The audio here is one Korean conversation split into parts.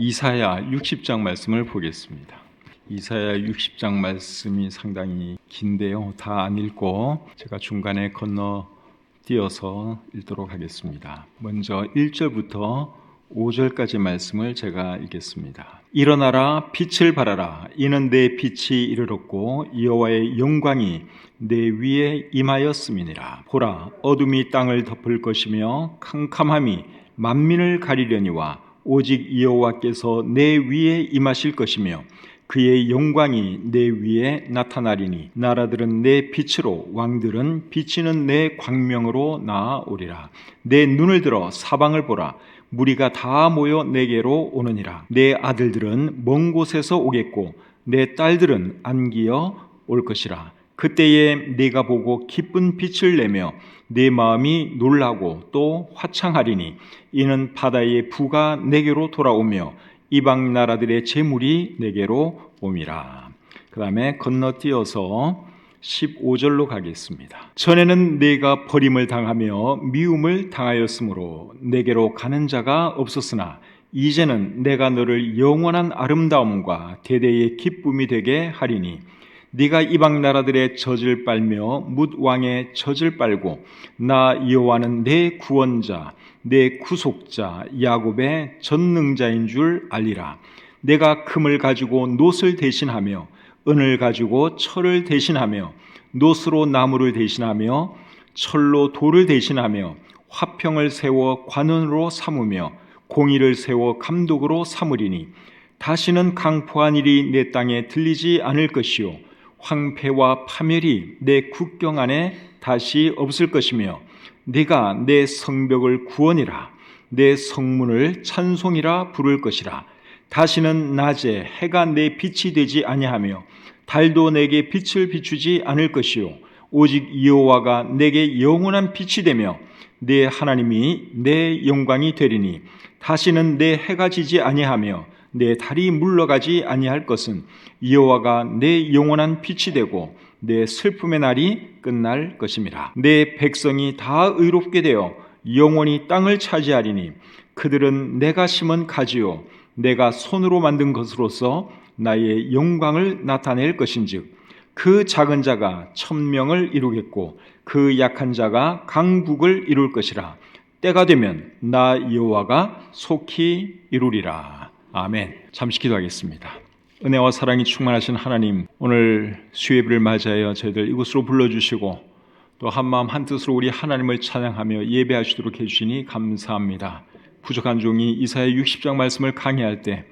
이사야 60장 말씀을 보겠습니다. 이사야 60장 말씀이 상당히 긴데요. 다 안 읽고 제가 중간에 건너뛰어서 읽도록 하겠습니다. 먼저 1절부터 5절까지 말씀을 제가 읽겠습니다. 일어나라, 빛을 발하라. 이는 내 빛이 이르렀고 여호와의 영광이 내 위에 임하였음이니라. 보라, 어둠이 땅을 덮을 것이며 캄캄함이 만민을 가리려니와 오직 여호와께서 내 위에 임하실 것이며 그의 영광이 내 위에 나타나리니 나라들은 내 빛으로 왕들은 비치는 내 광명으로 나아오리라. 내 눈을 들어 사방을 보라. 무리가 다 모여 내게로 오느니라. 내 아들들은 먼 곳에서 오겠고 내 딸들은 안기어 올 것이라. 그때에 내가 보고 기쁜 빛을 내며 내 마음이 놀라고 또 화창하리니 이는 바다의 부가 내게로 돌아오며 이방 나라들의 재물이 내게로 옴이라. 그 다음에 건너뛰어서 15절로 가겠습니다. 전에는 내가 버림을 당하며 미움을 당하였으므로 내게로 가는 자가 없었으나 이제는 내가 너를 영원한 아름다움과 대대의 기쁨이 되게 하리니 네가 이방 나라들의 젖을 빨며 뭇 왕의 젖을 빨고 나 여호와는 내 구원자 내 구속자 야곱의 전능자인 줄 알리라. 내가 금을 가지고 놋을 대신하며 은을 가지고 철을 대신하며 놋으로 나무를 대신하며 철로 돌을 대신하며 화평을 세워 관원으로 삼으며 공의를 세워 감독으로 삼으리니 다시는 강포한 일이 내 땅에 들리지 않을 것이요 황폐와 파멸이 내 국경 안에 다시 없을 것이며 네가 내 성벽을 구원이라 내 성문을 찬송이라 부를 것이라. 다시는 낮에 해가 내 빛이 되지 아니하며 달도 내게 빛을 비추지 않을 것이요 오직 여호와가 내게 영원한 빛이 되며 내 하나님이 내 영광이 되리니 다시는 내 해가 지지 아니하며 내 달이 물러가지 아니할 것은 여호와가 내 영원한 빛이 되고 내 슬픔의 날이 끝날 것임이라. 내 백성이 다 의롭게 되어 영원히 땅을 차지하리니 그들은 내가 심은 가지요 내가 손으로 만든 것으로서 나의 영광을 나타낼 것인즉 그 작은 자가 천명을 이루겠고 그 약한 자가 강북을 이룰 것이라. 때가 되면 나 여호와가 속히 이루리라. 아멘. 잠시 기도하겠습니다. 은혜와 사랑이 충만하신 하나님, 오늘 수요일을 맞이하여 저희들 이곳으로 불러주시고 또 한마음 한뜻으로 우리 하나님을 찬양하며 예배하시도록 해주시니 감사합니다. 부족한 종이 이사야 60장 말씀을 강의할 때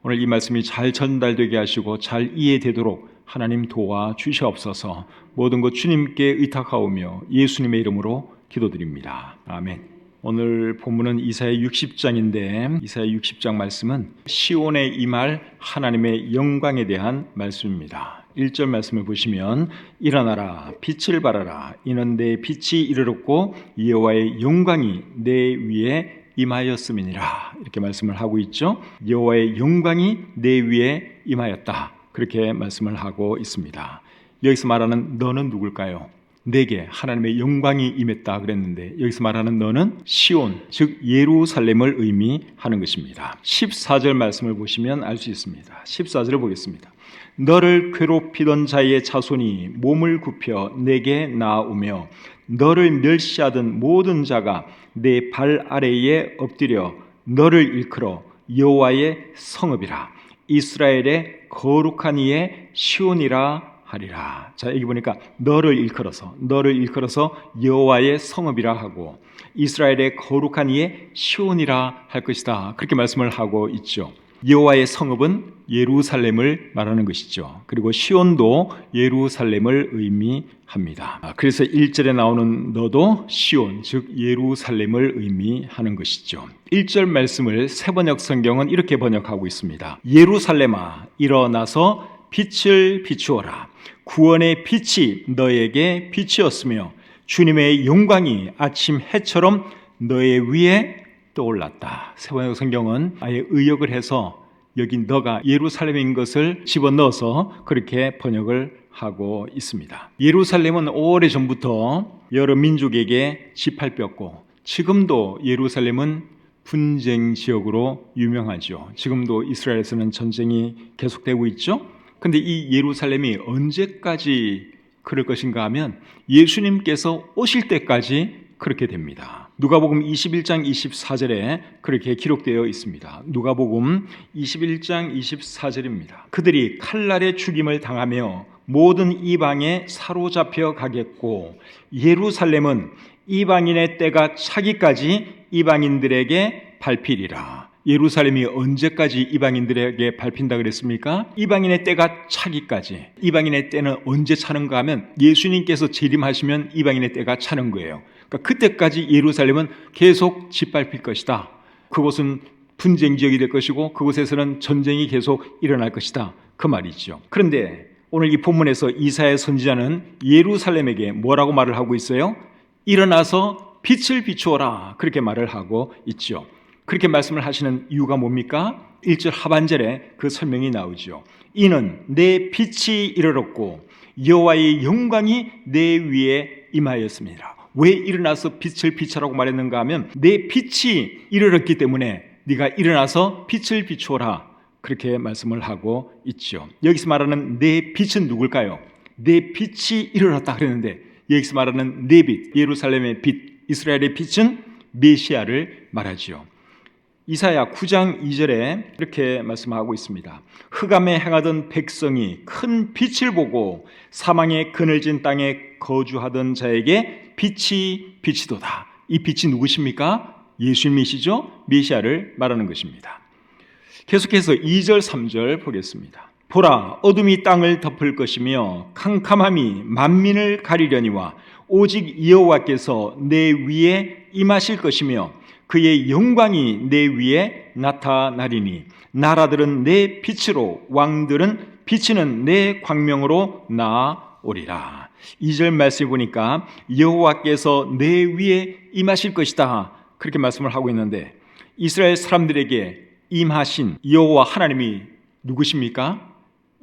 오늘 이 말씀이 잘 전달되게 하시고 잘 이해되도록 하나님 도와주시옵소서. 모든 것 주님께 의탁하오며 예수님의 이름으로 기도드립니다. 아멘. 오늘 본문은 이사야 60장인데 이사야 60장 말씀은 시온에 임할 하나님의 영광에 대한 말씀입니다. 1절 말씀을 보시면 일어나라 빛을 발하라 이는 내 빛이 이르렀고 여호와의 영광이 내 위에 임하였음이니라. 이렇게 말씀을 하고 있죠. 여호와의 영광이 내 위에 임하였다. 그렇게 말씀을 하고 있습니다. 여기서 말하는 너는 누굴까요? 내게 하나님의 영광이 임했다 그랬는데 여기서 말하는 너는 시온 즉 예루살렘을 의미하는 것입니다. 14절 말씀을 보시면 알 수 있습니다. 14절을 보겠습니다. 너를 괴롭히던 자의 자손이 몸을 굽혀 내게 나아오며 너를 멸시하던 모든 자가 내 발 아래에 엎드려 너를 일컬어 여호와의 성읍이라 이스라엘의 거룩한 이의 시온이라 하리라. 자, 여기 보니까 너를 일컬어서 여호와의 성읍이라 하고 이스라엘의 거룩한 이의 시온이라 할 것이다. 그렇게 말씀을 하고 있죠. 여호와의 성읍은 예루살렘을 말하는 것이죠. 그리고 시온도 예루살렘을 의미합니다. 그래서 1절에 나오는 너도 시온 즉 예루살렘을 의미하는 것이죠. 1절 말씀을 세번역 성경은 이렇게 번역하고 있습니다. 예루살렘아 일어나서 빛을 비추어라. 구원의 빛이 너에게 빛이었으며 주님의 영광이 아침 해처럼 너의 위에 떠올랐다. 세번역 성경은 아예 의역을 해서 여기 너가 예루살렘인 것을 집어넣어서 그렇게 번역을 하고 있습니다. 예루살렘은 오래전부터 여러 민족에게 지팔뼈였고 지금도 예루살렘은 분쟁 지역으로 유명하죠. 지금도 이스라엘에서는 전쟁이 계속되고 있죠. 근데 이 예루살렘이 언제까지 그럴 것인가 하면 예수님께서 오실 때까지 그렇게 됩니다. 누가복음 21장 24절에 그렇게 기록되어 있습니다. 누가복음 21장 24절입니다. 그들이 칼날에 죽임을 당하며 모든 이방에 사로잡혀 가겠고 예루살렘은 이방인의 때가 차기까지 이방인들에게 밟히리라. 예루살렘이 언제까지 이방인들에게 밟힌다 그랬습니까? 이방인의 때가 차기까지. 이방인의 때는 언제 차는가 하면 예수님께서 재림하시면 이방인의 때가 차는 거예요. 그러니까 그때까지 예루살렘은 계속 짓밟힐 것이다. 그곳은 분쟁 지역이 될 것이고 그곳에서는 전쟁이 계속 일어날 것이다. 그 말이죠. 그런데 오늘 이 본문에서 이사야 선지자는 예루살렘에게 뭐라고 말을 하고 있어요? 일어나서 빛을 비추어라. 그렇게 말을 하고 있죠. 그렇게 말씀을 하시는 이유가 뭡니까? 1절 하반절에 그 설명이 나오죠. 이는 내 빛이 이르렀고 여호와의 영광이 내 위에 임하였습니다. 왜 일어나서 빛을 비추라고 말했는가 하면 내 빛이 이르렀기 때문에 네가 일어나서 빛을 비추어라. 그렇게 말씀을 하고 있죠. 여기서 말하는 내 빛은 누굴까요? 내 빛이 이르렀다 그랬는데 여기서 말하는 내 빛, 예루살렘의 빛, 이스라엘의 빛은 메시아를 말하죠. 이사야 9장 2절에 이렇게 말씀하고 있습니다. 흑암에 행하던 백성이 큰 빛을 보고 사망의 그늘진 땅에 거주하던 자에게 빛이 비치도다. 이 빛이 누구십니까? 예수님이시죠? 메시아를 말하는 것입니다. 계속해서 2절 3절 보겠습니다. 보라, 어둠이 땅을 덮을 것이며 캄캄함이 만민을 가리려니와 오직 여호와께서 내 위에 임하실 것이며 그의 영광이 내 위에 나타나리니 나라들은 내 빛으로 왕들은 비치는 내 광명으로 나아오리라. 2절 말씀을 보니까 여호와께서 내 위에 임하실 것이다. 그렇게 말씀을 하고 있는데 이스라엘 사람들에게 임하신 여호와 하나님이 누구십니까?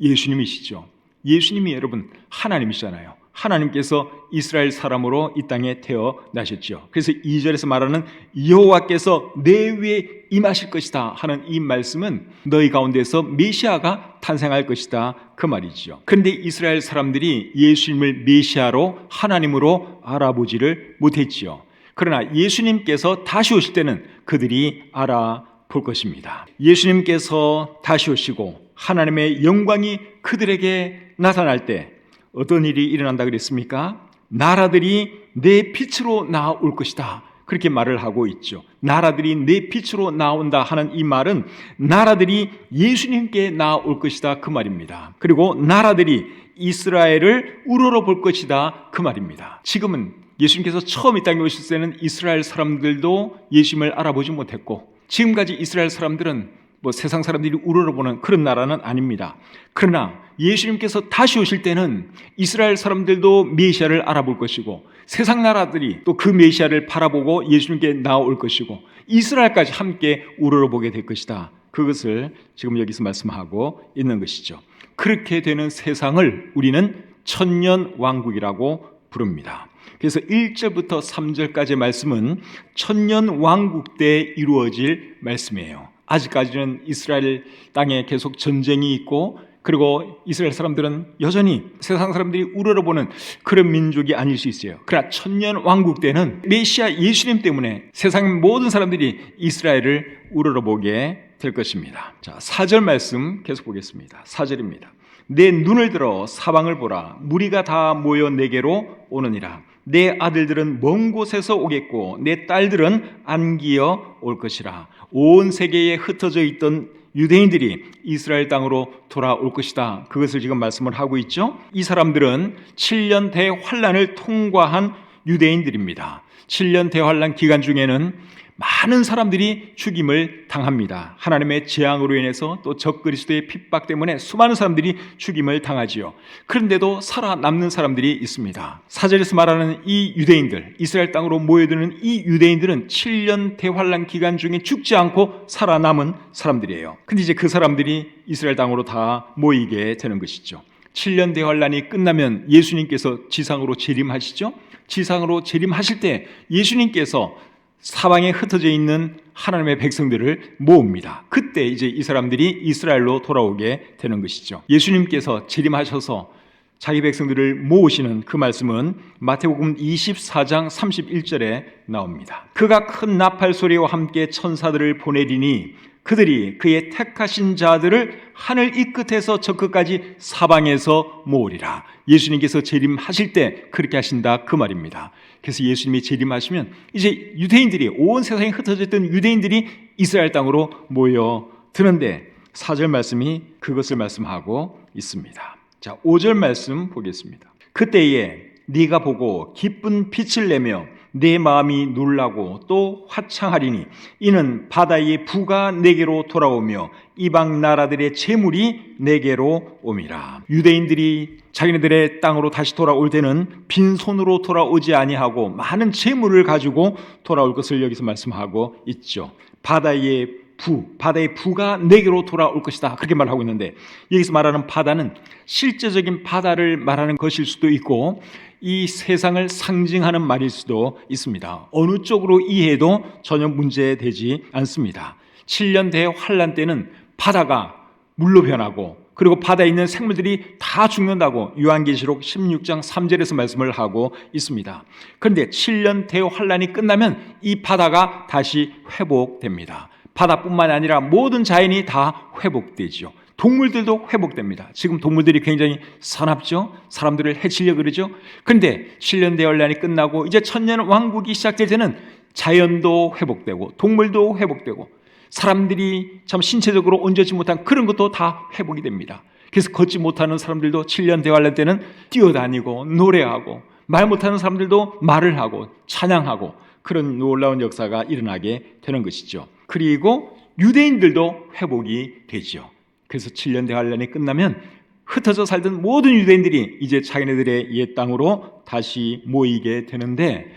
예수님이시죠. 예수님이 여러분 하나님이시잖아요. 하나님께서 이스라엘 사람으로 이 땅에 태어나셨죠. 그래서 2절에서 말하는 여호와께서 내 위에 임하실 것이다 하는 이 말씀은 너희 가운데서 메시아가 탄생할 것이다 그 말이죠. 그런데 이스라엘 사람들이 예수님을 메시아로 하나님으로 알아보지를 못했지요. 그러나 예수님께서 다시 오실 때는 그들이 알아볼 것입니다. 예수님께서 다시 오시고 하나님의 영광이 그들에게 나타날 때 어떤 일이 일어난다 그랬습니까? 나라들이 내 빛으로 나올 것이다. 그렇게 말을 하고 있죠. 나라들이 내 빛으로 나온다 하는 이 말은 나라들이 예수님께 나올 것이다 그 말입니다. 그리고 나라들이 이스라엘을 우러러볼 것이다 그 말입니다. 지금은 예수님께서 처음 이 땅에 오실 때는 이스라엘 사람들도 예수님을 알아보지 못했고 지금까지 이스라엘 사람들은 세상 사람들이 우러러보는 그런 나라는 아닙니다. 그러나 예수님께서 다시 오실 때는 이스라엘 사람들도 메시아를 알아볼 것이고 세상 나라들이 또 그 메시아를 바라보고 예수님께 나올 것이고 이스라엘까지 함께 우러러보게 될 것이다. 그것을 지금 여기서 말씀하고 있는 것이죠. 그렇게 되는 세상을 우리는 천년 왕국이라고 부릅니다. 그래서 1절부터 3절까지의 말씀은 천년 왕국 때 이루어질 말씀이에요. 아직까지는 이스라엘 땅에 계속 전쟁이 있고 그리고 이스라엘 사람들은 여전히 세상 사람들이 우러러보는 그런 민족이 아닐 수 있어요. 그러나 천년 왕국 때는 메시아 예수님 때문에 세상 모든 사람들이 이스라엘을 우러러보게 될 것입니다. 자, 4절 말씀 계속 보겠습니다. 4절입니다. 내 눈을 들어 사방을 보라. 무리가 다 모여 내게로 오느니라. 내 아들들은 먼 곳에서 오겠고 내 딸들은 안기어 올 것이라. 온 세계에 흩어져 있던 유대인들이 이스라엘 땅으로 돌아올 것이다. 그것을 지금 말씀을 하고 있죠. 이 사람들은 7년 대환란을 통과한 유대인들입니다. 7년 대환란 기간 중에는 많은 사람들이 죽임을 당합니다. 하나님의 재앙으로 인해서 또 적그리스도의 핍박 때문에 수많은 사람들이 죽임을 당하지요. 그런데도 살아남는 사람들이 있습니다. 4절에서 말하는 이 유대인들, 이스라엘 땅으로 모여드는 이 유대인들은 7년 대환란 기간 중에 죽지 않고 살아남은 사람들이에요. 근데 이제 그 사람들이 이스라엘 땅으로 다 모이게 되는 것이죠. 7년 대환란이 끝나면 예수님께서 지상으로 재림하시죠. 지상으로 재림하실 때 예수님께서 사방에 흩어져 있는 하나님의 백성들을 모읍니다. 그때 이제 이 사람들이 이스라엘로 돌아오게 되는 것이죠. 예수님께서 재림하셔서 자기 백성들을 모으시는 그 말씀은 마태복음 24장 31절에 나옵니다. 그가 큰 나팔 소리와 함께 천사들을 보내리니 그들이 그의 택하신 자들을 하늘 이 끝에서 저 끝까지 사방에서 모으리라. 예수님께서 재림하실 때 그렇게 하신다 그 말입니다. 그래서 예수님이 재림하시면 이제 유대인들이, 온 세상에 흩어져 있던 유대인들이 이스라엘 땅으로 모여드는데 4절 말씀이 그것을 말씀하고 있습니다. 자, 5절 말씀 보겠습니다. 그때에 네가 보고 기쁜 빛을 내며 내 마음이 놀라고 또 화창하리니 이는 바다의 부가 내게로 돌아오며 이방 나라들의 재물이 내게로 옴이라. 유대인들이 자기네들의 땅으로 다시 돌아올 때는 빈손으로 돌아오지 아니하고 많은 재물을 가지고 돌아올 것을 여기서 말씀하고 있죠. 바다의 부가 내게로 돌아올 것이다, 그렇게 말하고 있는데, 여기서 말하는 바다는 실제적인 바다를 말하는 것일 수도 있고 이 세상을 상징하는 말일 수도 있습니다. 어느 쪽으로 이해해도 전혀 문제되지 않습니다. 7년 대환란 때는 바다가 물로 변하고 그리고 바다에 있는 생물들이 다 죽는다고 요한계시록 16장 3절에서 말씀을 하고 있습니다. 그런데 7년 대환란이 끝나면 이 바다가 다시 회복됩니다. 바다뿐만 아니라 모든 자연이 다 회복되죠. 동물들도 회복됩니다. 지금 동물들이 굉장히 사납죠. 사람들을 해치려고 그러죠. 그런데 7년 대환란이 끝나고 이제 천년 왕국이 시작될 때는 자연도 회복되고 동물도 회복되고 사람들이 참 신체적으로 온전치 못한 그런 것도 다 회복이 됩니다. 그래서 걷지 못하는 사람들도 7년 대환란 때는 뛰어다니고 노래하고, 말 못하는 사람들도 말을 하고 찬양하고, 그런 놀라운 역사가 일어나게 되는 것이죠. 그리고 유대인들도 회복이 되죠. 그래서 7년 대환란이 끝나면 흩어져 살던 모든 유대인들이 이제 자기네들의 옛 땅으로 다시 모이게 되는데,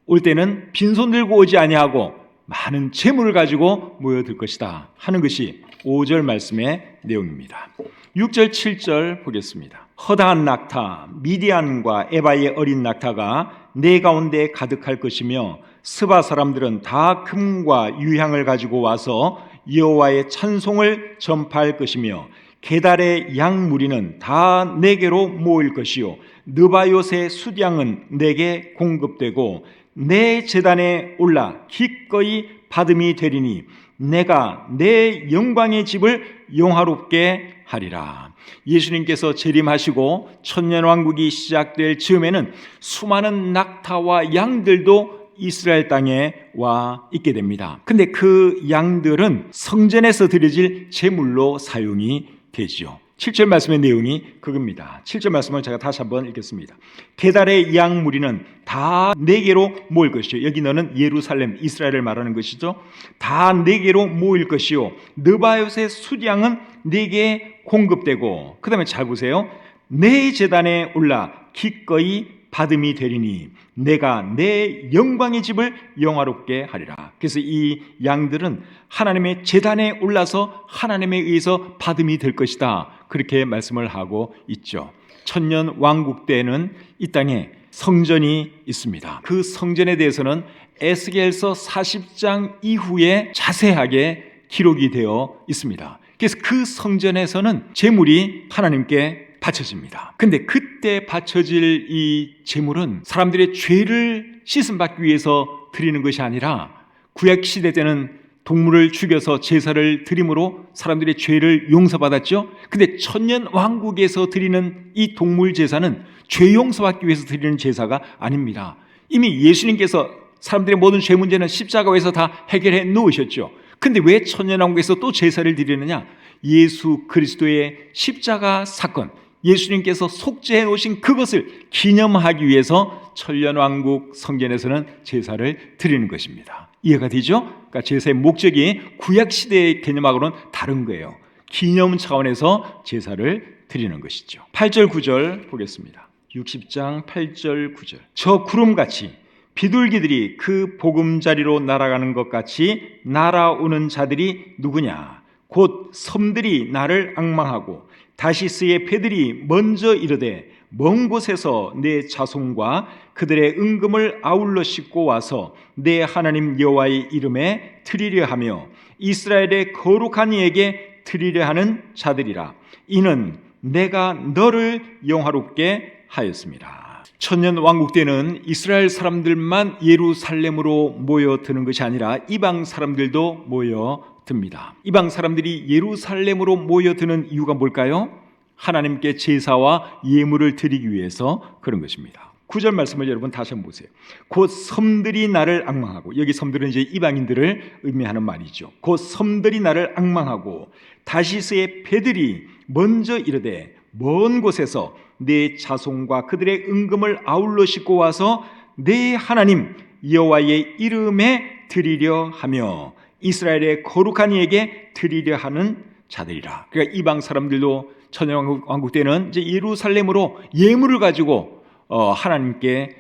올 때는 빈손 들고 오지 아니하고 많은 재물을 가지고 모여들 것이다 하는 것이 5절 말씀의 내용입니다. 6절 7절 보겠습니다. 허다한 낙타 미디안과 에바의 어린 낙타가 내 가운데 가득할 것이며 스바 사람들은 다 금과 유향을 가지고 와서 여호와의 찬송을 전파할 것이며 게달의 양 무리는 다 내게로 모일 것이요 느바요의 수량은 내게 공급되고 내 제단에 올라 기꺼이 받음이 되리니 내가 내 영광의 집을 영화롭게 하리라. 예수님께서 재림하시고 천년왕국이 시작될 즈음에는 수많은 낙타와 양들도 이스라엘 땅에 와 있게 됩니다. 근데 그 양들은 성전에서 드려질 제물로 사용이 되죠. 7절 말씀의 내용이 그겁니다. 7절 말씀을 제가 다시 한번 읽겠습니다. 게달의 양 무리는 다 내게로 모일 것이요. 여기 너는 예루살렘, 이스라엘을 말하는 것이죠. 다 내게로 모일 것이요. 느바요의 수량은 내게 공급되고, 그 다음에 잘 보세요. 내 제단에 올라 기꺼이 받음이 되리니 내가 내 영광의 집을 영화롭게 하리라. 그래서 이 양들은 하나님의 제단에 올라서 하나님에 의해서 받음이 될 것이다, 그렇게 말씀을 하고 있죠. 천년 왕국 때에는 이 땅에 성전이 있습니다. 그 성전에 대해서는 에스겔서 40장 이후에 자세하게 기록이 되어 있습니다. 그래서 그 성전에서는 제물이 하나님께 바쳐집니다. 근데 그때 바쳐질 이 제물은 사람들의 죄를 씻음받기 위해서 드리는 것이 아니라, 구약시대 때는 동물을 죽여서 제사를 드림으로 사람들의 죄를 용서받았죠. 근데 천년 왕국에서 드리는 이 동물 제사는 죄 용서받기 위해서 드리는 제사가 아닙니다. 이미 예수님께서 사람들의 모든 죄 문제는 십자가에서 다 해결해 놓으셨죠. 근데 왜 천년 왕국에서 또 제사를 드리느냐? 예수 그리스도의 십자가 사건, 예수님께서 속죄해 놓으신 그것을 기념하기 위해서 천년왕국 성전에서는 제사를 드리는 것입니다. 이해가 되죠? 그러니까 제사의 목적이 구약시대의 개념하고는 다른 거예요. 기념 차원에서 제사를 드리는 것이죠. 8절 9절 보겠습니다. 60장 8절 9절. 저 구름같이 비둘기들이 그 보금자리로 날아가는 것 같이 날아오는 자들이 누구냐? 곧 섬들이 나를 앙망하고 다시스의 배들이 먼저 이르되 먼 곳에서 내 자손과 그들의 은금을 아울러 싣고 와서 내 하나님 여호와의 이름에 드리려 하며 이스라엘의 거룩한 이에게 드리려 하는 자들이라. 이는 내가 너를 영화롭게 하였습니다. 천년 왕국 때는 이스라엘 사람들만 예루살렘으로 모여드는 것이 아니라 이방 사람들도 모여듭니다. 이방 사람들이 예루살렘으로 모여드는 이유가 뭘까요? 하나님께 제사와 예물을 드리기 위해서 그런 것입니다. 9절 말씀을 여러분 다시 한번 보세요. 곧 섬들이 나를 앙망하고, 여기 섬들은 이제 이방인들을 의미하는 말이죠. 곧 섬들이 나를 앙망하고 다시스의 배들이 먼저 이르되 먼 곳에서 내 자손과 그들의 은금을 아울러 싣고 와서 내 하나님 여호와의 이름에 드리려 하며 이스라엘의 거룩한 이에게 드리려 하는 자들이라. 그러니까 이방 사람들도 천년왕국 때는 이제 예루살렘으로 예물을 가지고 하나님께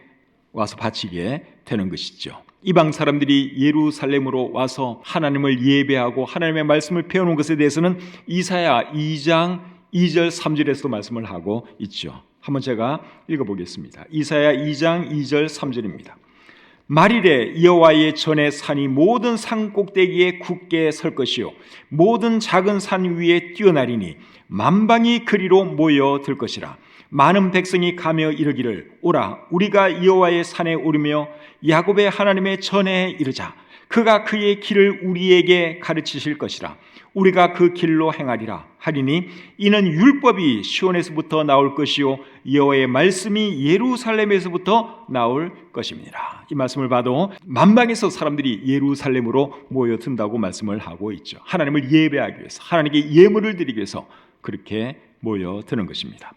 와서 바치게 되는 것이죠. 이방 사람들이 예루살렘으로 와서 하나님을 예배하고 하나님의 말씀을 배우는 것에 대해서는 이사야 2장 2절 3절에서도 말씀을 하고 있죠. 한번 제가 읽어보겠습니다. 이사야 2장 2절 3절입니다. 말일에 여호와의 전에 산이 모든 산 꼭대기에 굳게 설 것이요 모든 작은 산 위에 뛰어나리니 만방이 그리로 모여들 것이라. 많은 백성이 가며 이르기를 오라 우리가 여호와의 산에 오르며 야곱의 하나님의 전에 이르자. 그가 그의 길을 우리에게 가르치실 것이라. 우리가 그 길로 행하리라 하리니 이는 율법이 시온에서부터 나올 것이요 여호와의 말씀이 예루살렘에서부터 나올 것입니다. 이 말씀을 봐도 만방에서 사람들이 예루살렘으로 모여든다고 말씀을 하고 있죠. 하나님을 예배하기 위해서, 하나님께 예물을 드리기 위해서 그렇게 모여드는 것입니다.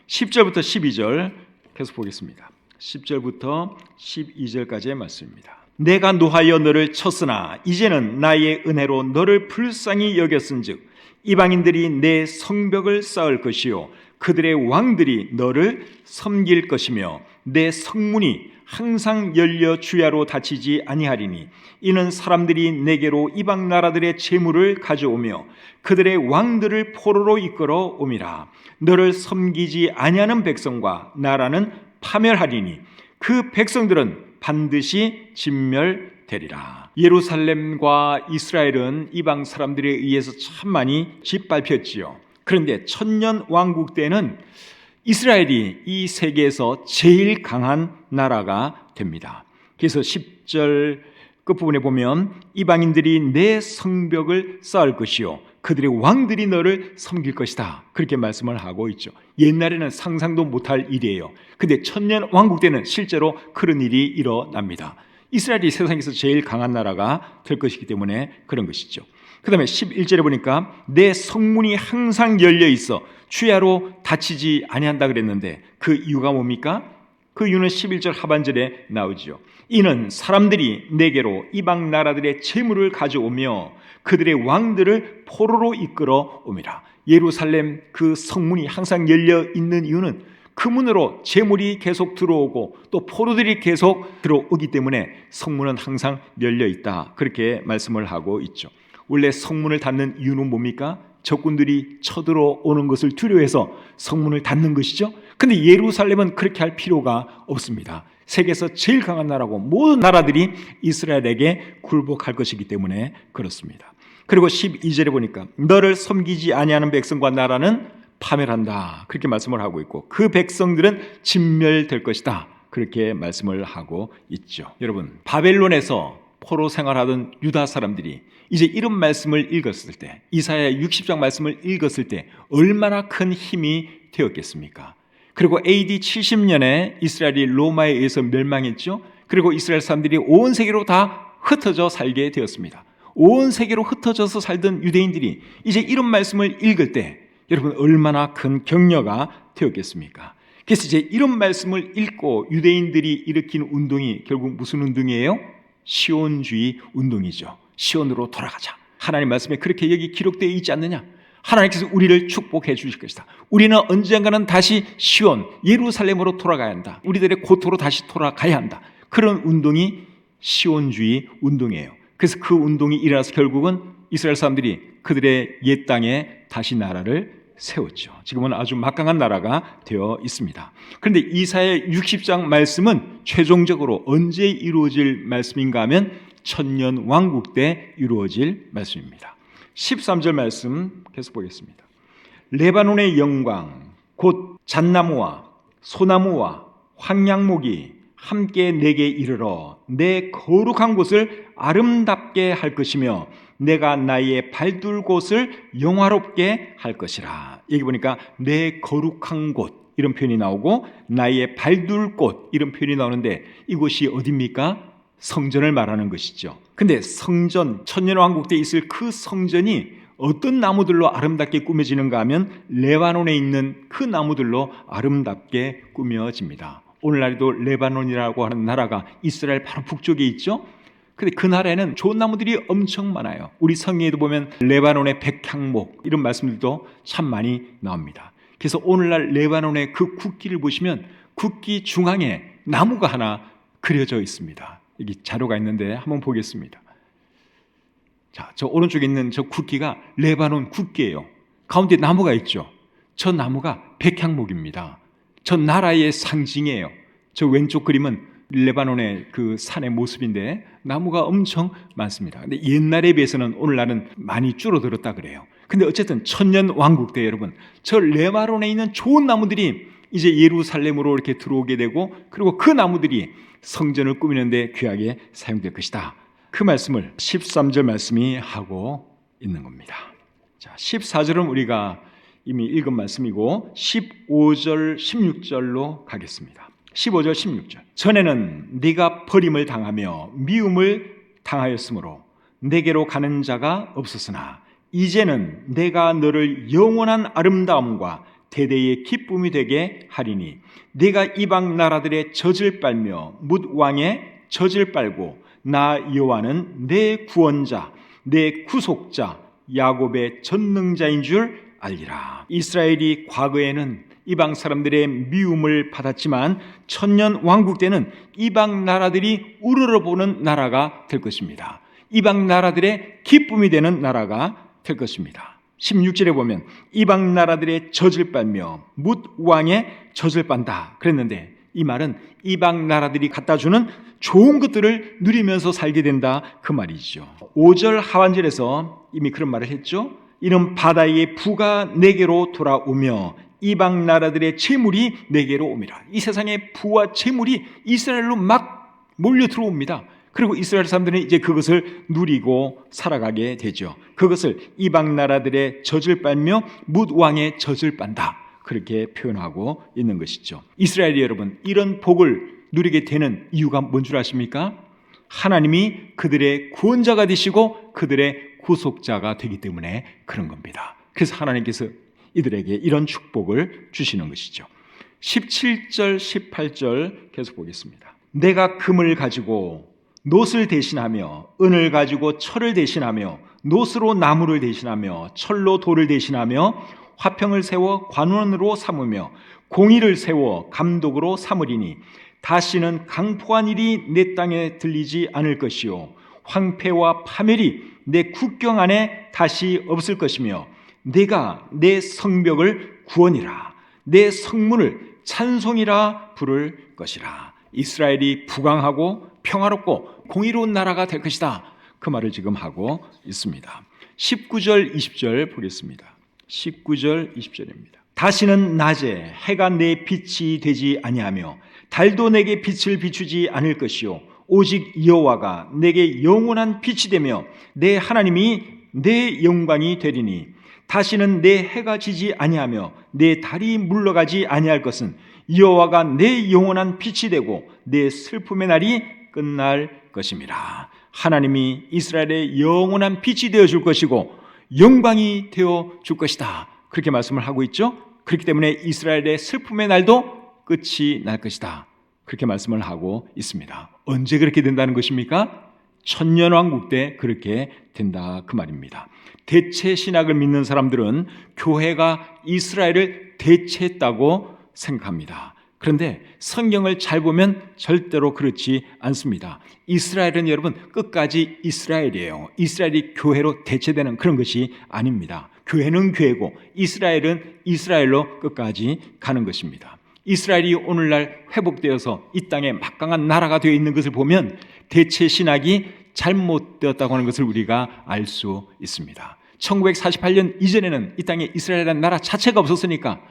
10절부터 12절 계속 보겠습니다. 10절부터 12절까지의 말씀입니다. 내가 노하여 너를 쳤으나 이제는 나의 은혜로 너를 불쌍히 여겼은즉 이방인들이 내 성벽을 쌓을 것이요 그들의 왕들이 너를 섬길 것이며 내 성문이 항상 열려 주야로 닫히지 아니하리니 이는 사람들이 내게로 이방 나라들의 재물을 가져오며 그들의 왕들을 포로로 이끌어 옴이라. 너를 섬기지 아니하는 백성과 나라는 파멸하리니 그 백성들은 반드시 진멸되리라. 예루살렘과 이스라엘은 이방 사람들에 의해서 참 많이 짓밟혔지요. 그런데 천년 왕국 때는 이스라엘이 이 세계에서 제일 강한 나라가 됩니다. 그래서 10절 끝부분에 보면 이방인들이 내 성벽을 쌓을 것이요 그들의 왕들이 너를 섬길 것이다. 그렇게 말씀을 하고 있죠. 옛날에는 상상도 못할 일이에요. 근데 천년 왕국 때는 실제로 그런 일이 일어납니다. 이스라엘이 세상에서 제일 강한 나라가 될 것이기 때문에 그런 것이죠. 그 다음에 11절에 보니까 내 성문이 항상 열려 있어 주야로 닫히지 아니한다 그랬는데 그 이유가 뭡니까? 그 이유는 11절 하반절에 나오지요. 이는 사람들이 내게로 이방 나라들의 재물을 가져오며 그들의 왕들을 포로로 이끌어 옵니다. 예루살렘 그 성문이 항상 열려 있는 이유는 그 문으로 재물이 계속 들어오고 또 포로들이 계속 들어오기 때문에 성문은 항상 열려 있다. 그렇게 말씀을 하고 있죠. 원래 성문을 닫는 이유는 뭡니까? 적군들이 쳐들어오는 것을 두려워해서 성문을 닫는 것이죠. 근데 예루살렘은 그렇게 할 필요가 없습니다. 세계에서 제일 강한 나라고 모든 나라들이 이스라엘에게 굴복할 것이기 때문에 그렇습니다. 그리고 12절에 보니까 너를 섬기지 아니하는 백성과 나라는 파멸한다. 그렇게 말씀을 하고 있고 그 백성들은 진멸될 것이다. 그렇게 말씀을 하고 있죠. 여러분, 바벨론에서 포로 생활하던 유다 사람들이 이제 이런 말씀을 읽었을 때, 이사야 60장 말씀을 읽었을 때 얼마나 큰 힘이 되었겠습니까? 그리고 AD 70년에 이스라엘이 로마에 의해서 멸망했죠. 그리고 이스라엘 사람들이 온 세계로 다 흩어져 살게 되었습니다. 온 세계로 흩어져서 살던 유대인들이 이제 이런 말씀을 읽을 때 여러분 얼마나 큰 격려가 되었겠습니까? 그래서 이제 이런 말씀을 읽고 유대인들이 일으킨 운동이 결국 무슨 운동이에요? 시온주의 운동이죠. 시온으로 돌아가자. 하나님 말씀에 그렇게 여기 기록되어 있지 않느냐? 하나님께서 우리를 축복해 주실 것이다. 우리는 언젠가는 다시 시온, 예루살렘으로 돌아가야 한다. 우리들의 고토로 다시 돌아가야 한다. 그런 운동이 시온주의 운동이에요. 그래서 그 운동이 일어나서 결국은 이스라엘 사람들이 그들의 옛 땅에 다시 나라를 세웠죠. 지금은 아주 막강한 나라가 되어 있습니다. 그런데 이사야 60장 말씀은 최종적으로 언제 이루어질 말씀인가 하면 천년 왕국 때 이루어질 말씀입니다. 13절 말씀 계속 보겠습니다. 레바논의 영광 곧 잣나무와 소나무와 황양목이 함께 내게 이르러 내 거룩한 곳을 아름답게 할 것이며 내가 나의 발둘 곳을 영화롭게 할 것이라. 여기 보니까 내 거룩한 곳 이런 표현이 나오고 나의 발둘 곳 이런 표현이 나오는데 이곳이 어디입니까? 성전을 말하는 것이죠. 근데 성전, 천년왕국 때 있을 그 성전이 어떤 나무들로 아름답게 꾸며지는가 하면 레바논에 있는 그 나무들로 아름답게 꾸며집니다. 오늘날에도 레바논이라고 하는 나라가 이스라엘 바로 북쪽에 있죠. 근데 그 나라에는 좋은 나무들이 엄청 많아요. 우리 성경에도 보면 레바논의 백향목 이런 말씀들도 참 많이 나옵니다. 그래서 오늘날 레바논의 그 국기를 보시면 국기 중앙에 나무가 하나 그려져 있습니다. 여기 자료가 있는데 한번 보겠습니다. 자, 저 오른쪽에 있는 저 국기가 레바논 국기예요. 가운데 나무가 있죠. 저 나무가 백향목입니다. 저 나라의 상징이에요. 저 왼쪽 그림은 레바논의 그 산의 모습인데 나무가 엄청 많습니다. 근데 옛날에 비해서는 오늘날은 많이 줄어들었다 그래요. 근데 어쨌든 천년 왕국 때 여러분, 저 레바논에 있는 좋은 나무들이 이제 예루살렘으로 이렇게 들어오게 되고 그리고 그 나무들이 성전을 꾸미는데 귀하게 사용될 것이다. 그 말씀을 13절 말씀이 하고 있는 겁니다. 자, 14절은 우리가 이미 읽은 말씀이고 15절, 16절로 가겠습니다. 15절, 16절. 전에는 네가 버림을 당하며 미움을 당하였으므로 내게로 가는 자가 없었으나 이제는 내가 너를 영원한 아름다움과 대대의 기쁨이 되게 하리니 네가 이방 나라들의 젖을 빨며 뭇 왕의 젖을 빨고 나 여호와는 내 구원자, 내 구속자, 야곱의 전능자인 줄 알리라. 이스라엘이 과거에는 이방 사람들의 미움을 받았지만 천년 왕국 때는 이방 나라들이 우러러보는 나라가 될 것입니다. 이방 나라들의 기쁨이 되는 나라가 될 것입니다. 16절에 보면 이방 나라들의 젖을 빨며 뭇 왕의 젖을 빤다 그랬는데 이 말은 이방 나라들이 갖다 주는 좋은 것들을 누리면서 살게 된다 그 말이죠. 5절 하반절에서 이미 그런 말을 했죠. 이는 바다의 부가 내게로 돌아오며 이방 나라들의 재물이 내게로 옵니다. 이 세상의 부와 재물이 이스라엘로 막 몰려 들어옵니다. 그리고 이스라엘 사람들은 이제 그것을 누리고 살아가게 되죠. 그것을 이방 나라들의 젖을 빨며 뭇 왕의 젖을 빤다 그렇게 표현하고 있는 것이죠. 이스라엘이 여러분 이런 복을 누리게 되는 이유가 뭔 줄 아십니까? 하나님이 그들의 구원자가 되시고 그들의 구속자가 되기 때문에 그런 겁니다. 그래서 하나님께서 이들에게 이런 축복을 주시는 것이죠. 17절, 18절 계속 보겠습니다. 내가 금을 가지고 놋을 대신하며 은을 가지고 철을 대신하며 놋으로 나무를 대신하며 철로 돌을 대신하며 화평을 세워 관원으로 삼으며 공의를 세워 감독으로 삼으리니 다시는 강포한 일이 내 땅에 들리지 않을 것이요 황폐와 파멸이 내 국경 안에 다시 없을 것이며 내가 내 성벽을 구원이라 내 성문을 찬송이라 부를 것이라. 이스라엘이 부강하고 평화롭고 공의로운 나라가 될 것이다 그 말을 지금 하고 있습니다. 19절 20절 보겠습니다. 19절 20절입니다. 다시는 낮에 해가 내 빛이 되지 아니하며 달도 내게 빛을 비추지 않을 것이요 오직 여호와가 내게 영원한 빛이 되며 내 하나님이 내 영광이 되리니 다시는 내 해가 지지 아니하며 내 달이 물러가지 아니할 것은 여호와가 내 영원한 빛이 되고 내 슬픔의 날이 끝날 것입니다. 하나님이 이스라엘의 영원한 빛이 되어 줄 것이고 영광이 되어 줄 것이다 그렇게 말씀을 하고 있죠. 그렇기 때문에 이스라엘의 슬픔의 날도 끝이 날 것이다 그렇게 말씀을 하고 있습니다. 언제 그렇게 된다는 것입니까? 천년왕국 때 그렇게 된다 그 말입니다. 대체 신학을 믿는 사람들은 교회가 이스라엘을 대체했다고 생각합니다. 그런데 성경을 잘 보면 절대로 그렇지 않습니다. 이스라엘은 여러분 끝까지 이스라엘이에요. 이스라엘이 교회로 대체되는 그런 것이 아닙니다. 교회는 교회고 이스라엘은 이스라엘로 끝까지 가는 것입니다. 이스라엘이 오늘날 회복되어서 이 땅에 막강한 나라가 되어 있는 것을 보면 대체 신학이 잘못되었다고 하는 것을 우리가 알 수 있습니다. 1948년 이전에는 이 땅에 이스라엘이라는 나라 자체가 없었으니까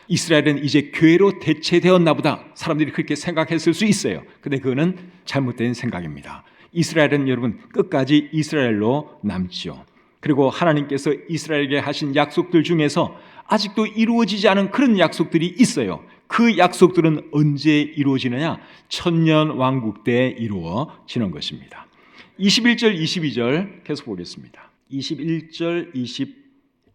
이스라엘은 이제 교회로 대체되었나 보다 사람들이 그렇게 생각했을 수 있어요. 근데 그거는 잘못된 생각입니다. 이스라엘은 여러분 끝까지 이스라엘로 남지요. 그리고 하나님께서 이스라엘에게 하신 약속들 중에서 아직도 이루어지지 않은 그런 약속들이 있어요. 그 약속들은 언제 이루어지느냐? 천년 왕국 때 이루어지는 것입니다. 21절 22절 계속 보겠습니다. 21절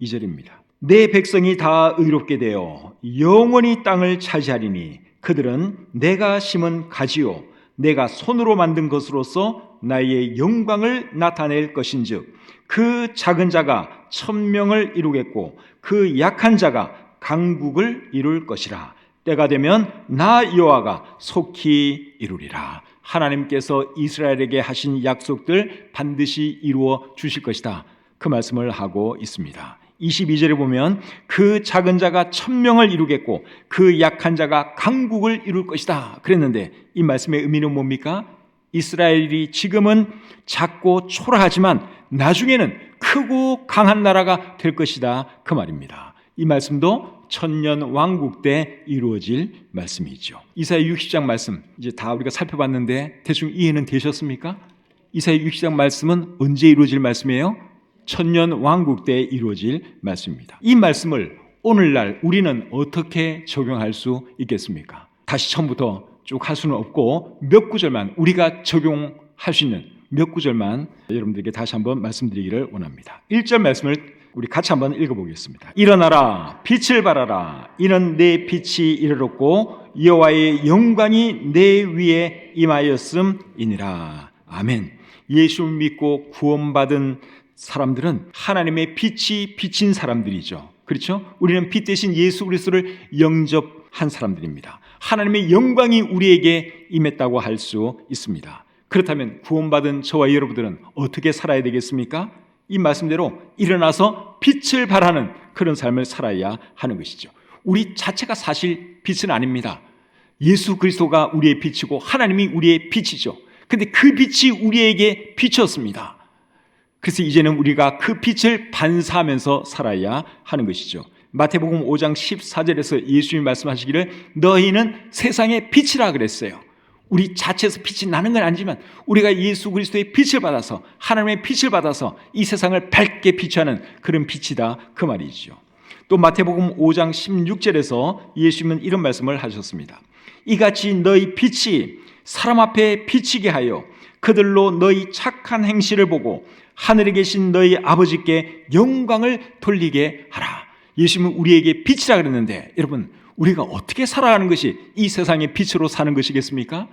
22절입니다. 내 백성이 다 의롭게 되어 영원히 땅을 차지하리니 그들은 내가 심은 가지요 내가 손으로 만든 것으로서 나의 영광을 나타낼 것인즉 그 작은 자가 천명을 이루겠고 그 약한 자가 강국을 이룰 것이라. 때가 되면 나 여호와가 속히 이루리라. 하나님께서 이스라엘에게 하신 약속들 반드시 이루어 주실 것이다. 그 말씀을 하고 있습니다. 22절에 보면 그 작은 자가 천명을 이루겠고 그 약한 자가 강국을 이룰 것이다 그랬는데 이 말씀의 의미는 뭡니까? 이스라엘이 지금은 작고 초라하지만 나중에는 크고 강한 나라가 될 것이다 그 말입니다. 이 말씀도 천년 왕국 때 이루어질 말씀이죠. 이사야 60장 말씀 이제 다 우리가 살펴봤는데 대충 이해는 되셨습니까? 이사야 60장 말씀은 언제 이루어질 말씀이에요? 천년 왕국 때 이루어질 말씀입니다. 이 말씀을 오늘날 우리는 어떻게 적용할 수 있겠습니까? 다시 처음부터 쭉 할 수는 없고 몇 구절만 우리가 적용할 수 있는 몇 구절만 여러분들에게 다시 한번 말씀드리기를 원합니다. 1절 말씀을 우리 같이 한번 읽어보겠습니다. 일어나라 빛을 발하라 이는 내 빛이 이르렀고 여호와의 영광이 내 위에 임하였음이니라. 아멘. 예수를 믿고 구원받은 사람들은 하나님의 빛이 비친 사람들이죠. 그렇죠? 우리는 빛 대신 예수 그리스도를 영접한 사람들입니다. 하나님의 영광이 우리에게 임했다고 할 수 있습니다. 그렇다면 구원받은 저와 여러분들은 어떻게 살아야 되겠습니까? 이 말씀대로 일어나서 빛을 발하는 그런 삶을 살아야 하는 것이죠. 우리 자체가 사실 빛은 아닙니다. 예수 그리스도가 우리의 빛이고 하나님이 우리의 빛이죠. 그런데 그 빛이 우리에게 비쳤습니다. 그래서 이제는 우리가 그 빛을 반사하면서 살아야 하는 것이죠. 마태복음 5장 14절에서 예수님이 말씀하시기를 너희는 세상의 빛이라 그랬어요. 우리 자체에서 빛이 나는 건 아니지만 우리가 예수 그리스도의 빛을 받아서 하나님의 빛을 받아서 이 세상을 밝게 비추하는 그런 빛이다 그 말이죠. 또 마태복음 5장 16절에서 예수님은 이런 말씀을 하셨습니다. 이같이 너희 빛이 사람 앞에 비치게 하여 그들로 너희 착한 행실을 보고 하늘에 계신 너희 아버지께 영광을 돌리게 하라. 예수님은 우리에게 빛이라 그랬는데 여러분 우리가 어떻게 살아가는 것이 이 세상의 빛으로 사는 것이겠습니까?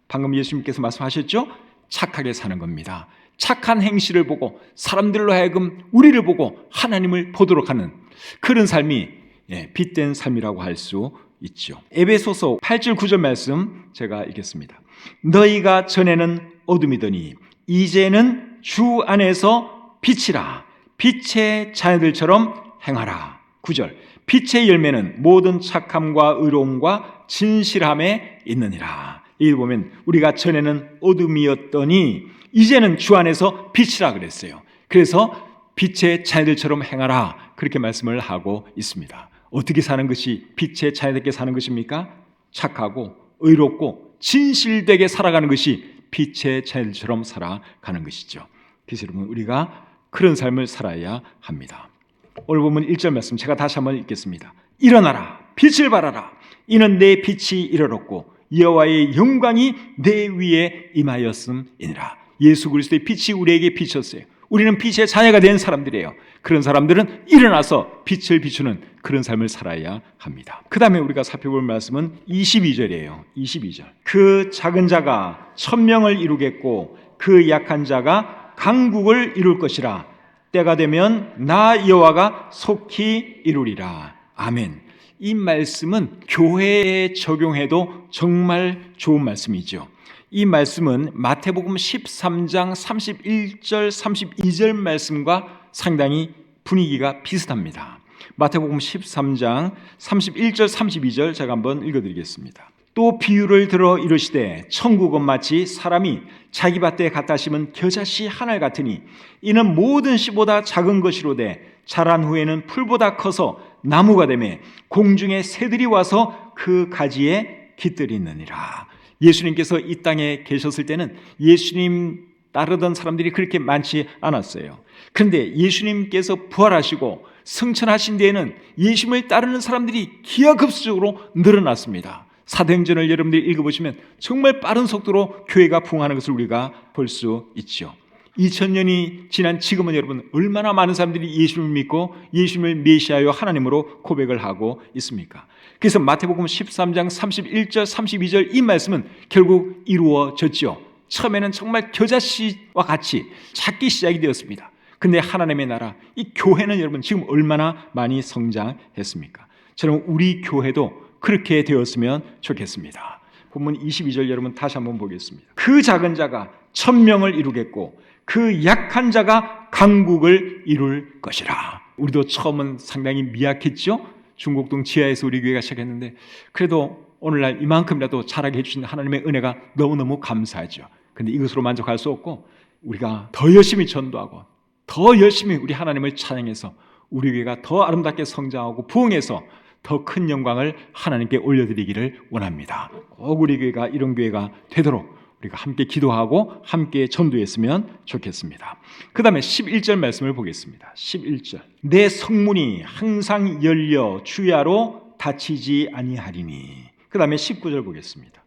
방금 예수님께서 말씀하셨죠? 착하게 사는 겁니다. 착한 행실을 보고 사람들로 하여금 우리를 보고 하나님을 보도록 하는 그런 삶이 빛된 삶이라고 할 수 있죠. 에베소서 8절 9절 말씀 제가 읽겠습니다. 너희가 전에는 어둠이더니 이제는 주 안에서 빛이라. 빛의 자녀들처럼 행하라. 9절 빛의 열매는 모든 착함과 의로움과 진실함에 있느니라. 여기 보면 우리가 전에는 어둠이었더니 이제는 주 안에서 빛이라 그랬어요. 그래서 빛의 자녀들처럼 행하라 그렇게 말씀을 하고 있습니다. 어떻게 사는 것이 빛의 자녀들께 사는 것입니까? 착하고 의롭고 진실되게 살아가는 것이 빛의 자녀들처럼 살아가는 것이죠. 그래서 여러분 우리가 그런 삶을 살아야 합니다. 오늘 보면 1절 말씀 제가 다시 한번 읽겠습니다. 일어나라 빛을 발하라 이는 내 빛이 이르렀고 여호와의 영광이 내 위에 임하였음이니라. 예수 그리스도의 빛이 우리에게 비쳤어요. 우리는 빛의 자녀가 된 사람들이에요. 그런 사람들은 일어나서 빛을 비추는 그런 삶을 살아야 합니다. 그 다음에 우리가 살펴볼 말씀은 22절이에요. 22절 그 작은 자가 천명을 이루겠고 그 약한 자가 강국을 이룰 것이라. 때가 되면 나 여호와가 속히 이루리라. 아멘. 이 말씀은 교회에 적용해도 정말 좋은 말씀이죠. 이 말씀은 마태복음 13장 31절 32절 말씀과 상당히 분위기가 비슷합니다. 마태복음 13장 31절 32절 제가 한번 읽어드리겠습니다. 또 비유를 들어 이르시되 천국은 마치 사람이 자기 밭에 갖다 심은 겨자씨 하나 같으니 이는 모든 씨보다 작은 것이로되 자란 후에는 풀보다 커서 나무가 되매 공중의 새들이 와서 그 가지에 깃들이느니라. 예수님께서 이 땅에 계셨을 때는 예수님 따르던 사람들이 그렇게 많지 않았어요. 그런데 예수님께서 부활하시고 승천하신 뒤에는 예수님을 따르는 사람들이 기하급수적으로 늘어났습니다. 사도행전을 여러분들이 읽어보시면 정말 빠른 속도로 교회가 부흥하는 것을 우리가 볼 수 있죠. 2000년이 지난 지금은 여러분 얼마나 많은 사람들이 예수님을 믿고 예수님을 메시아요 하나님으로 고백을 하고 있습니까? 그래서 마태복음 13장 31절 32절 이 말씀은 결국 이루어졌죠. 처음에는 정말 겨자씨와 같이 작게 시작이 되었습니다. 근데 하나님의 나라, 이 교회는 여러분 지금 얼마나 많이 성장했습니까? 저는 우리 교회도 그렇게 되었으면 좋겠습니다. 본문 22절 여러분 다시 한번 보겠습니다. 그 작은 자가 1000명을 이루겠고 그 약한 자가 강국을 이룰 것이라. 우리도 처음은 상당히 미약했죠. 중곡동 지하에서 우리 교회가 시작했는데 그래도 오늘날 이만큼이라도 자라게 해주신 하나님의 은혜가 너무너무 감사하죠. 근데 이것으로 만족할 수 없고 우리가 더 열심히 전도하고 더 열심히 우리 하나님을 찬양해서 우리 교회가 더 아름답게 성장하고 부흥해서 더 큰 영광을 하나님께 올려드리기를 원합니다. 꼭 우리 교회가 이런 교회가 되도록 우리가 함께 기도하고 함께 전도했으면 좋겠습니다. 그 다음에 11절 말씀을 보겠습니다. 11절 내 성문이 항상 열려 주야로 닫히지 아니하리니. 그 다음에 19절 보겠습니다.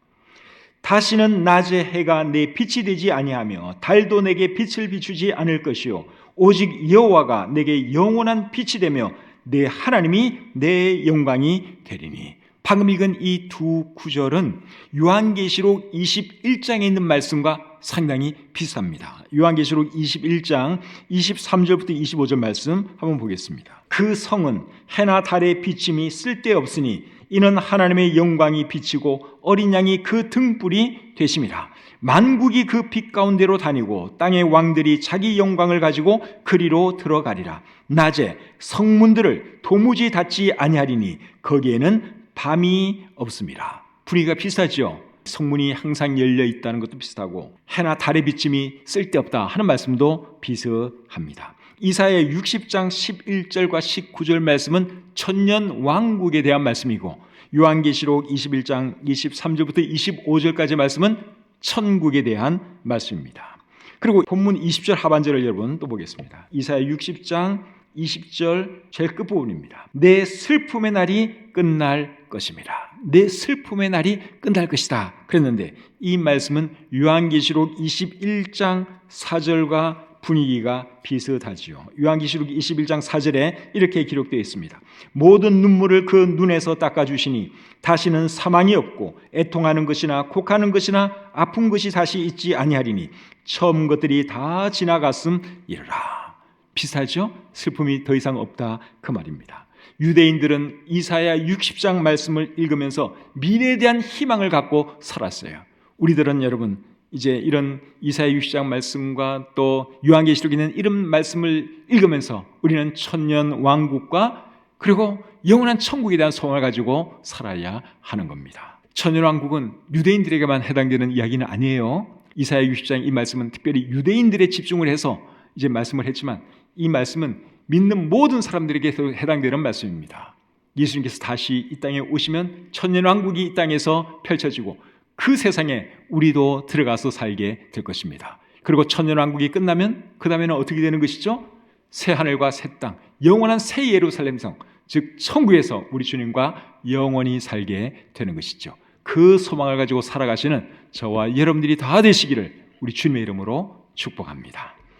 다시는 낮에 해가 내 빛이 되지 아니하며 달도 내게 빛을 비추지 않을 것이요 오직 여호와가 내게 영원한 빛이 되며 내 하나님이 내 영광이 되리니. 방금 읽은 이 두 구절은 요한계시록 21장에 있는 말씀과 상당히 비슷합니다. 요한계시록 21장 23절부터 25절 말씀 한번 보겠습니다. 그 성은 해나 달의 비침이 쓸데없으니 이는 하나님의 영광이 비치고 어린 양이 그 등불이 되심이라. 만국이 그 빛 가운데로 다니고 땅의 왕들이 자기 영광을 가지고 그리로 들어가리라. 낮에 성문들을 도무지 닫지 아니하리니 거기에는 밤이 없습니다. 분위기가 비슷하죠. 성문이 항상 열려 있다는 것도 비슷하고 해나 달의 비침이 쓸데없다 하는 말씀도 비슷합니다. 이사야 60장 11절과 19절 말씀은 천년 왕국에 대한 말씀이고 요한계시록 21장 23절부터 25절까지 말씀은 천국에 대한 말씀입니다. 그리고 본문 20절 하반절을 여러분 또 보겠습니다. 이사야 60장 20절 제일 끝부분입니다. 내 슬픔의 날이 끝날 것입니다. 내 슬픔의 날이 끝날 것이다 그랬는데 이 말씀은 요한계시록 21장 4절과 분위기가 비슷하지요. 요한계시록 21장 4절에 이렇게 기록되어 있습니다. 모든 눈물을 그 눈에서 닦아주시니 다시는 사망이 없고 애통하는 것이나 곡하는 것이나 아픈 것이 다시 있지 아니하리니 처음 것들이 다 지나갔음이라. 비슷하죠? 슬픔이 더 이상 없다 그 말입니다. 유대인들은 이사야 60장 말씀을 읽으면서 미래에 대한 희망을 갖고 살았어요. 우리들은 여러분 이제 이런 이사야 60장 말씀과 또 요한계시록에 있는 이런 말씀을 읽으면서 우리는 천년 왕국과 그리고 영원한 천국에 대한 소망을 가지고 살아야 하는 겁니다. 천년 왕국은 유대인들에게만 해당되는 이야기는 아니에요. 이사야 60장 이 말씀은 특별히 유대인들에 집중을 해서 이제 말씀을 했지만 이 말씀은 믿는 모든 사람들에게 해당되는 말씀입니다. 예수님께서 다시 이 땅에 오시면 천년 왕국이 이 땅에서 펼쳐지고 그 세상에 우리도 들어가서 살게 될 것입니다. 그리고 천년 왕국이 끝나면 그 다음에는 어떻게 되는 것이죠? 새 하늘과 새 땅, 영원한 새 예루살렘 성, 즉 천국에서 우리 주님과 영원히 살게 되는 것이죠. 그 소망을 가지고 살아가시는 저와 여러분들이 다 되시기를 우리 주님의 이름으로 축복합니다.